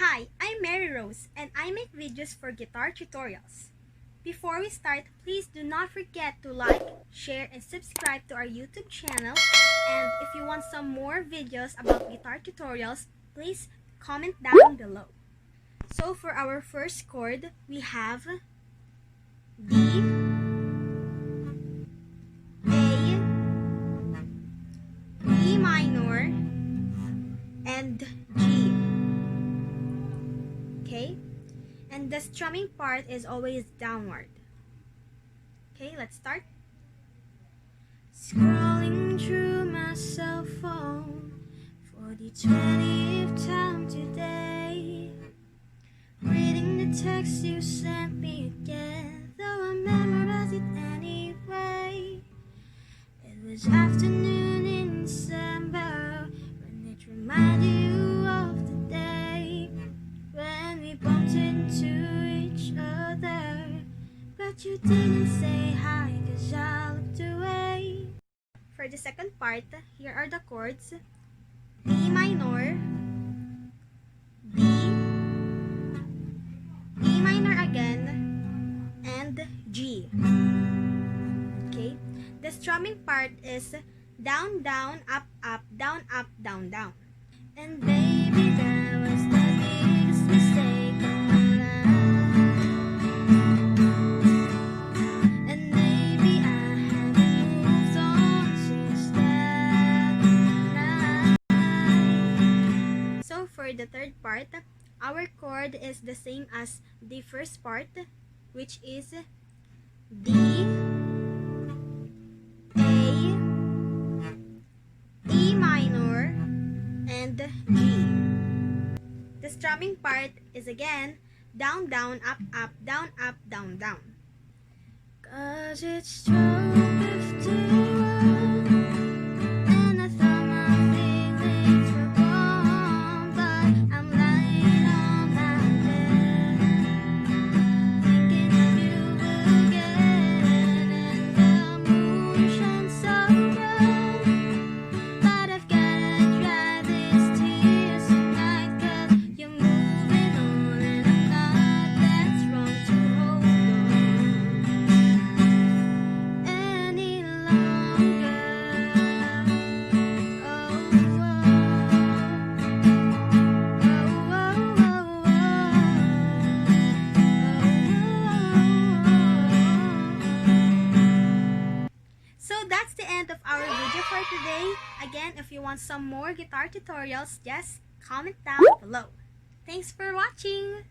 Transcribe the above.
Hi, I'm Mary Rose and I make videos for guitar tutorials. Before we start, please do not forget to like, share, and subscribe to our YouTube channel. And if you want some more videos about guitar tutorials, please comment down below. So for our first chord, we have D, A, E minor, and G. Okay? And the strumming part is always downward. Okay, let's start. Scrolling through my cell phone for the 20th time today. Reading the text you sent me again, though I memorized it anyway. It was afternoon in December when it reminded you of the day when we bumped into each other, but you didn't say hi 'cause I looked away. For the second part, here are the chords: E minor, B, E minor again, and G. Okay, the strumming part is down, down, up, up, down, up, down, down. And baby, that was the biggest mistake of my life. And maybe I haven't moved on since that night. So for the third part, our chord is the same as the first part, which is D, A, E minor, and G. The strumming part is again down, down, up, up, down, up, down, down. 'Cause it's 12:51 and I thought my feelings were gone, but I'm lying on my bed, thinking of you again, and the moon shines so bright, but I've gotta dry these tears tonight, 'cause you're moving on and I'm not. That's wrong to hold on any longer. Oh, So that's the end of our video for today. Again, if you want some more guitar tutorials, just comment down below. Thanks for watching!